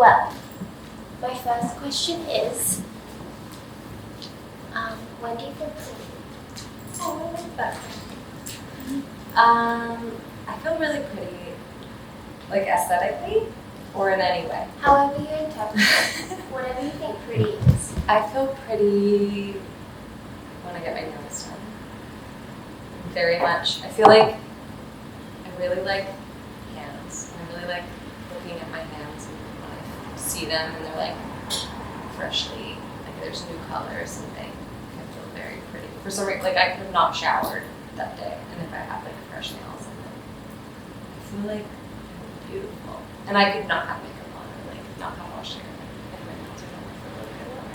Well, my first question is, when do you feel pretty? Oh, I like that. I feel really pretty, like aesthetically, or in any way. However you interpret it, whatever you think pretty is. I feel pretty when I get my nails done. Very much. I feel like I really like hands. I really like looking at my hands and when I see them and they're like freshly, like there's new color or something. I feel very pretty. For some reason, like I could have not showered that day, and if I had like fresh nails, I feel like I'm beautiful. And I could not have makeup on or like not have washed hair. Like my nails are done for a really good one.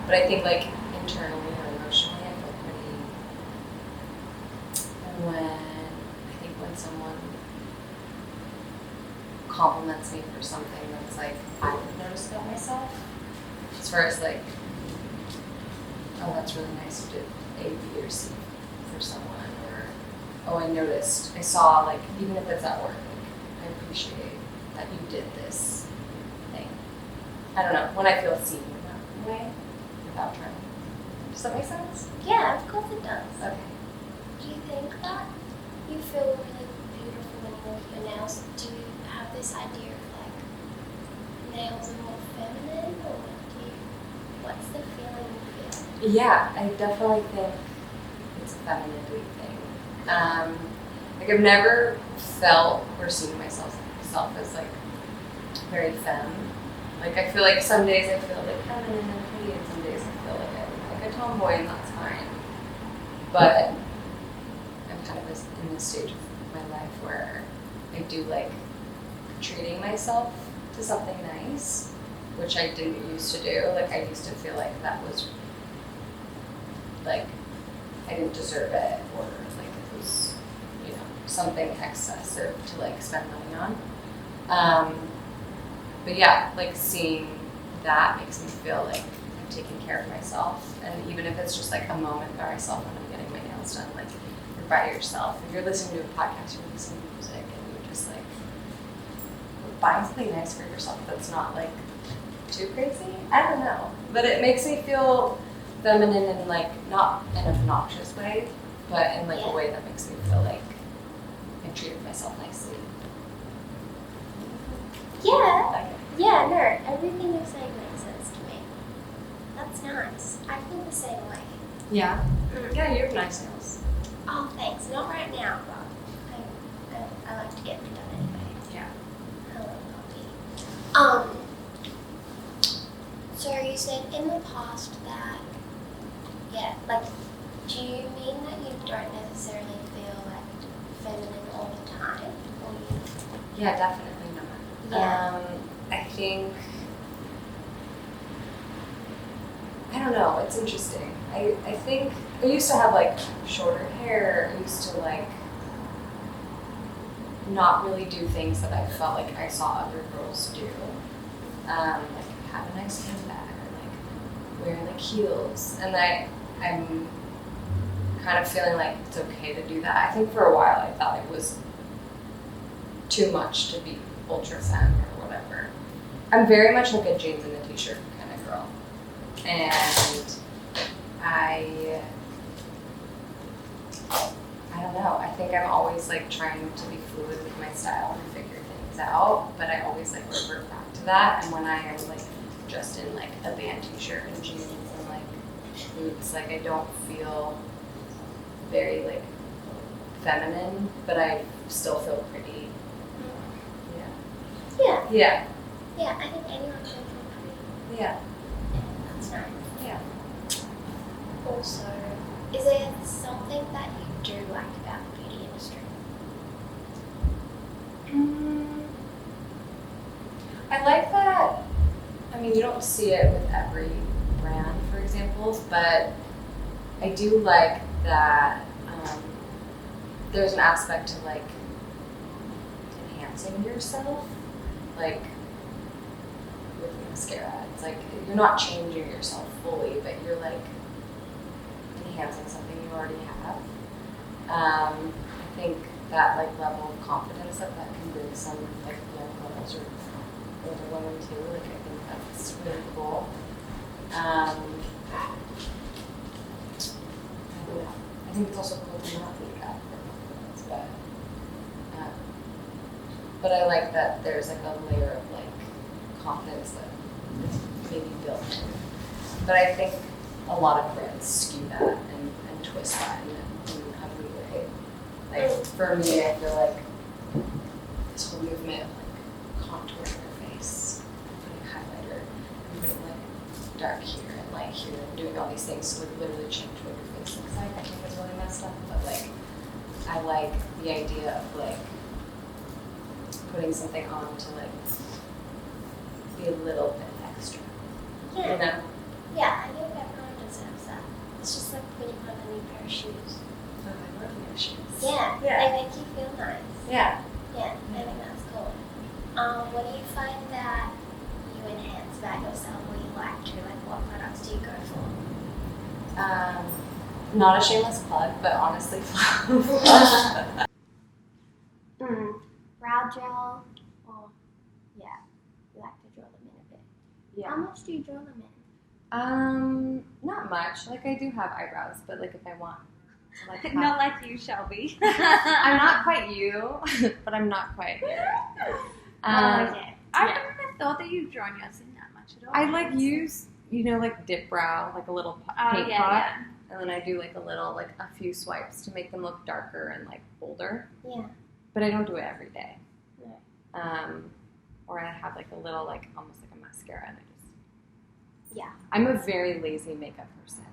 But I think like internally or emotionally, I feel pretty. And when someone compliments me for something that's like I would notice about myself, as far as like, oh, that's really nice, you did A, B, or C for someone, or oh, I saw, like, even if it's at work, like, I appreciate that you did this thing. I don't know, when I feel seen in that way, without trying. Does that make sense? Yeah, of course it does. Okay. Do you think that you feel really beautiful when you look at your nails? Do you have this idea of like nails are more feminine, or what's the feeling you feel? Yeah, I definitely think it's a femininity thing. Like I've never felt or seen myself as like very femme. Like I feel like some days I feel like feminine and pretty, and some days I feel like a tomboy, and that's fine. But I'm kind of in this stage of my life where I do like treating myself to something nice, which I didn't used to do. Like I used to feel like that was like I didn't deserve it, or like it was, something excessive to like spend money on. But yeah, like seeing that makes me feel like I'm taking care of myself, and even if it's just like a moment by myself when I'm getting my nails done, like you're by yourself. If you're listening to a podcast, you're listening to music, and you're just like buying something nice for yourself that's not like too crazy. I don't know, but it makes me feel feminine in like not an obnoxious way, but in like a way that makes me feel like I treated myself nicely. Yeah. Okay. Yeah, no, everything you're saying makes sense to me. That's nice. I feel the same way. Yeah. Yeah, you have nice nails. Oh, thanks. Not right now, but I like to get them done anyway. Yeah. Hello, puppy. So you said in the past that, like, do you mean that you don't necessarily feel like feminine all the time, or you? Yeah, definitely not. Yeah. I think, I don't know, it's interesting. I think I used to have like shorter hair. I used to like not really do things that I felt like I saw other girls do. Like have a nice handbag, or like wear like heels. And I'm kind of feeling like it's okay to do that. I think for a while I thought it was too much to be ultra femme or whatever. I'm very much like a jeans and a t-shirt kind of girl. And I don't know, I think I'm always like trying to be fluid with my style and figure things out, but I always like revert back to that. And when I am like just in like a band t-shirt and jeans and like boots, like I don't feel very like feminine, but I still feel pretty. Yeah. Yeah. Yeah, I think anyone can feel pretty. Yeah. That's nice. Yeah. Also, is there something that you do like about the beauty industry? I like that. I mean, you don't see it with every brand, for example, but I do like that there's an aspect to like enhancing yourself, like with mascara. It's like you're not changing yourself fully, but you're like enhancing something you already have. I think that like level of confidence that can bring some like think it's also cool to not look at but I like that there's like a layer of like confidence that is maybe built in. But I think a lot of brands skew that and twist that in a heavy way. Like for me, I feel like this whole movement of like contouring your face, putting highlighter, and putting like dark here and light here, and doing all these things to like literally change what your face looks like, I think is really messed up. But like, I like the idea of like putting something on to like be a little bit extra. Yeah. You know? Yeah, I think everyone deserves that. It's just like putting on a new pair of shoes. Oh, I love new shoes. Yeah, Yeah. they make you feel nice. Yeah. Yeah, I think that's cool. What do you find that you enhance about yourself or you like to? Like, what products do you go for? Not a shameless plug, but honestly, Fluff. Brow gel, or yeah, you like to draw them in a bit. Yeah. How much do you draw them in? Not much. Like I do have eyebrows, but like if I want to like have... Not like you, Shelby. I'm not quite you, but I'm not quite you. Okay. I never thought that you've drawn yours in that much at all. I like use, like dip brow, like a little paint pot. Yeah. And then I do like a few swipes to make them look darker and like bolder. Yeah. But I don't do it every day. No. Or I have like a little, like almost like a mascara, and I just... Yeah. I'm a very lazy makeup person.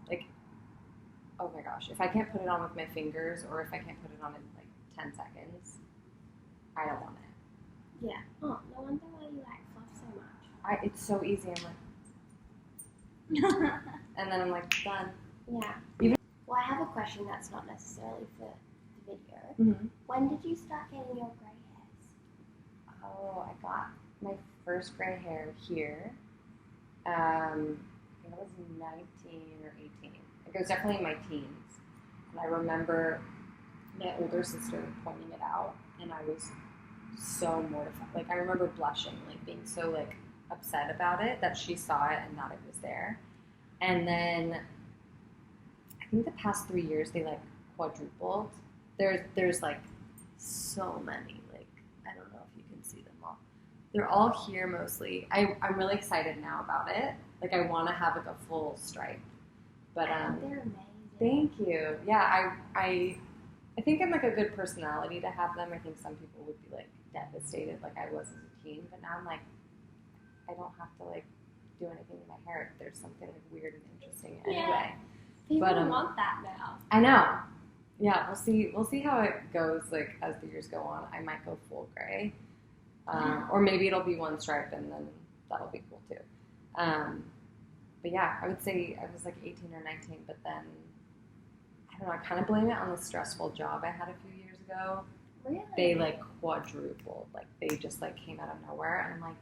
Like, oh my gosh, if I can't put it on with my fingers, or if I can't put it on in like 10 seconds, I don't want it. Yeah. Oh, no wonder why you like Fluff so much. It's so easy. I'm like, and then I'm like, done. Yeah. Well, I have a question that's not necessarily for the video. Mm-hmm. When did you start getting your grey hairs? Oh, I got my first gray hair here. I think I was 19 or 18. Like it was definitely in my teens. And I remember my older sister pointing it out, and I was so mortified. Like I remember blushing, like being so like upset about it that she saw it and that it was there. And then I think the past 3 years they like quadrupled. There's like so many. Like I don't know if you can see them all. They're all here mostly. I'm really excited now about it. Like I want to have like a full stripe. But They're amazing. thank you. Yeah, I think I'm like a good personality to have them. I think some people would be like devastated like I was as a teen, but now I'm like I don't have to like do anything to my hair if there's something like weird and interesting anyway. People But, want that now. I know. Yeah, we'll see how it goes like as the years go on. I might go full gray. Or maybe it'll be one stripe and then that'll be cool too. But yeah, I would say I was like 18 or 19, but then I don't know, I kind of blame it on the stressful job I had a few years ago. Really? They like quadrupled. Like they just like came out of nowhere, and I'm like,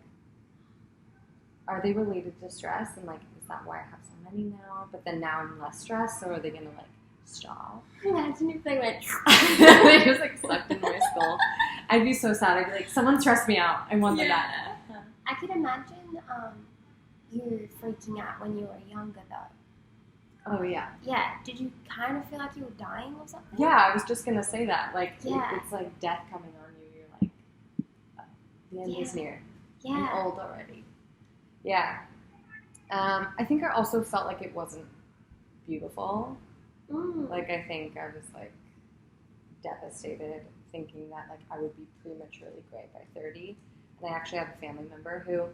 are they related to stress? And like, is that why I have so many now? But then now I'm less stressed, so are they gonna like stop? Imagine if they went. They just like sucked in my skull. I'd be so sad. I'd be like, someone stressed me out. I want them back. I could imagine you freaking out when you were younger, though. Oh yeah. Yeah. Did you kind of feel like you were dying or something? Yeah, I was just gonna say that. Like, Yeah. it's like death coming on you. You're like, the end is near. I'm Yeah. old already. Yeah. I think I also felt like it wasn't beautiful. Like, I think I was like devastated, thinking that like I would be prematurely gray by 30. And I actually have a family member who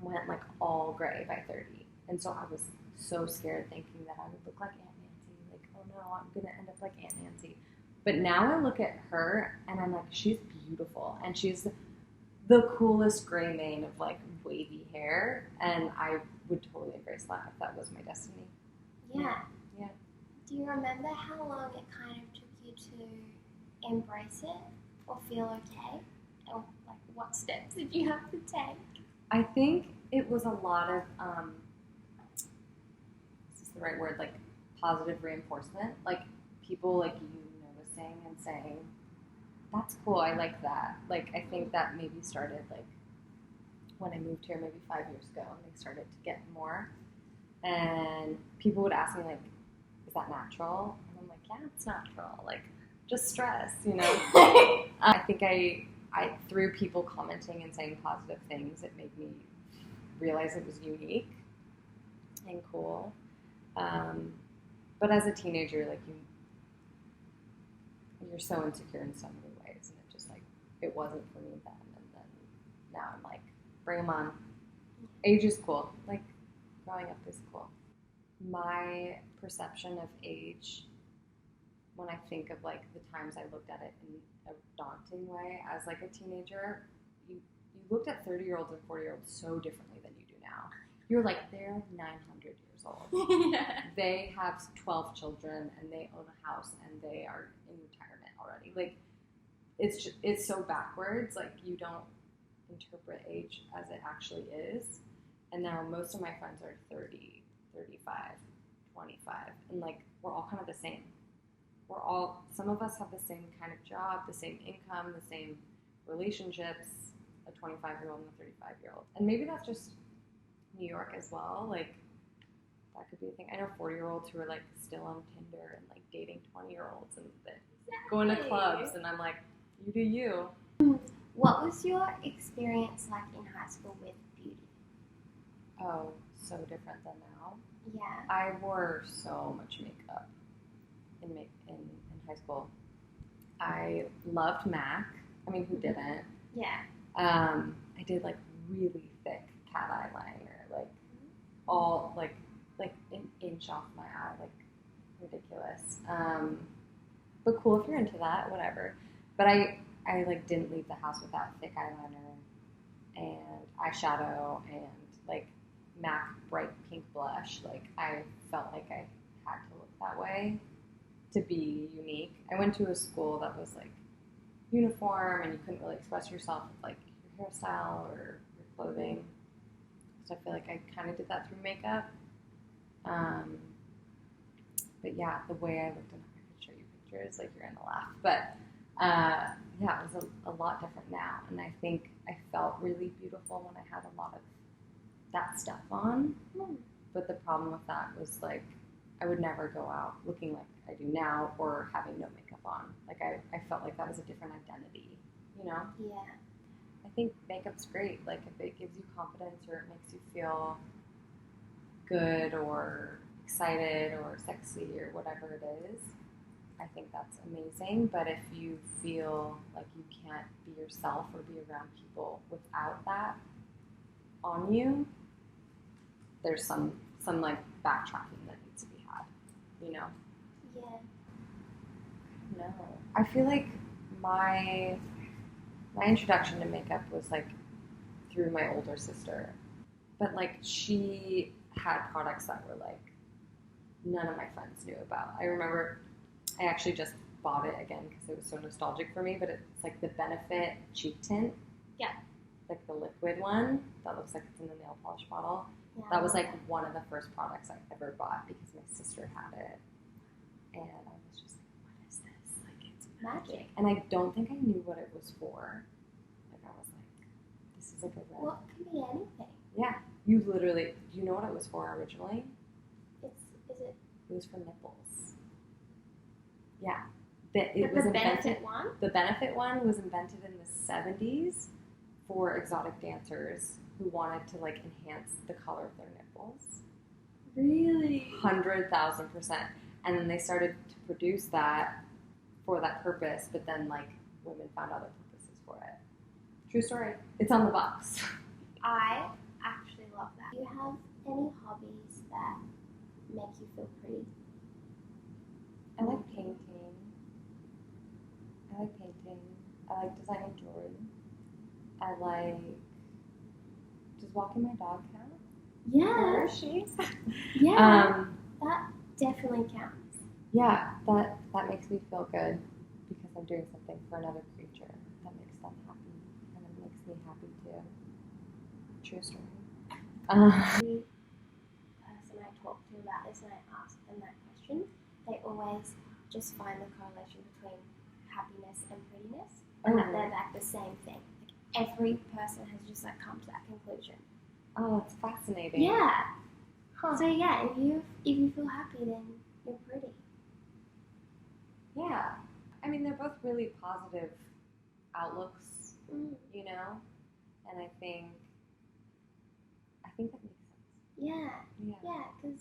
went like all gray by 30. And so I was so scared, thinking that I would look like Aunt Nancy. Like, oh no, I'm gonna end up like Aunt Nancy. But now I look at her and I'm like, she's beautiful, and she's the coolest gray mane of like wavy hair, and I would totally embrace that if that was my destiny. Yeah. Yeah. Do you remember how long it kind of took you to embrace it or feel okay? Or like what steps did you have to take? I think it was a lot of, is this the right word, like positive reinforcement, like people like you noticing and saying, that's cool, I like that. Like, I think that maybe started like when I moved here maybe 5 years ago, and they started to get more. And people would ask me like, is that natural? And I'm like, yeah, it's natural. Like, just stress, you know? I think I through people commenting and saying positive things, it made me realize it was unique and cool. But as a teenager, like, you're so insecure in so many ways, and it just, like, it wasn't for me then, and then now I'm like, bring them on. Age is cool. Like, growing up is cool. My perception of age, when I think of, like, the times I looked at it in a daunting way as, like, a teenager, you looked at 30-year-olds and 40-year-olds so differently than you do now. You're like, they're 900 years old. Yeah. They have 12 children, and they own a house, and they are in retirement already. Like, it's so backwards. Like, you don't interpret age as it actually is. And now most of my friends are 30, 35, 25, and, like, we're all kind of the same. Some of us have the same kind of job, the same income, the same relationships, a 25-year-old and a 35-year-old. And maybe that's just New York as well. Like, that could be a thing. I know 40-year-olds who are, like, still on Tinder and, like, dating 20-year-olds and going to clubs, and I'm like, you do you. What was your experience like in high school with beauty? Oh, so different than now. Yeah. I wore so much makeup in high school. I loved MAC. I mean, who didn't? Yeah. I did, like, really thick cat eyeliner, like, all, like an inch off my eye, like, ridiculous. But cool if you're into that, whatever. But I like, didn't leave the house without thick eyeliner and eyeshadow and, like, MAC bright pink blush. Like, I felt like I had to look that way to be unique. I went to a school that was, like, uniform, and you couldn't really express yourself with, like, your hairstyle or your clothing. So I feel like I kind of did that through makeup. But yeah, the way I looked in, I could show you pictures, like, you're gonna laugh. But yeah, it was a lot different now, and I think I felt really beautiful when I had a lot of that stuff on. But the problem with that was, like, I would never go out looking like I do now or having no makeup on. Like, I felt like that was a different identity, you know? Yeah. I think makeup's great. Like, if it gives you confidence or it makes you feel good or excited or sexy or whatever it is, I think that's amazing. But if you feel like you can't be yourself or be around people without that on you, there's some like, backtracking that needs to be had, you know? Yeah. No. I feel like my introduction to makeup was, like, through my older sister. But, like, she had products that were, like, none of my friends knew about. I remember I actually just bought it again because it was so nostalgic for me, but it's, like, the Benefit cheek tint. Yeah. Like, the liquid one that looks like it's in the nail polish bottle. Yeah. That was, like, one of the first products I ever bought because my sister had it. And I was just like, what is this? Like, it's magic. And I don't think I knew what it was for. Like, I was like, this is, like, a red. What could be anything? Yeah. You literally, do you know what it was for originally? Is it? It was for nipples. Yeah. It was the invented. Benefit one? The Benefit one was invented in the 70s for exotic dancers who wanted to, like, enhance the color of their nipples. Really? 100,000%. And then they started to produce that for that purpose, but then, like, women found other purposes for it. True story. It's on the box. I actually love that. Do you have any hobbies that make you feel pretty? I like painting. I like designing jewelry. I like just walking my dog count. Yeah. Where is she? Yeah. That definitely counts. Yeah, that makes me feel good because I'm doing something for another creature that makes them happy, and it makes me happy too. True story. Every person I talk to about this and I ask them that question, they always just find the correlation between happiness and prettiness, and that they're, like, the same thing. Like, every person has just, like, come to that conclusion. Oh, it's fascinating. Yeah. Huh. So yeah, if you feel happy, then you're pretty. Yeah. I mean, they're both really positive outlooks, Mm. you know? And I think that makes sense. Yeah, Yeah. yeah, because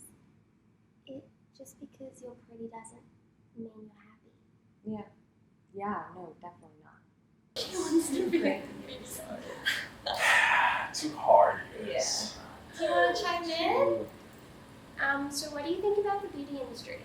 just because you're pretty doesn't mean you're happy. Yeah. Yeah, no, definitely not. He wants to be. Too hard, you guys. Do you want to chime in? So what do you think about the beauty industry?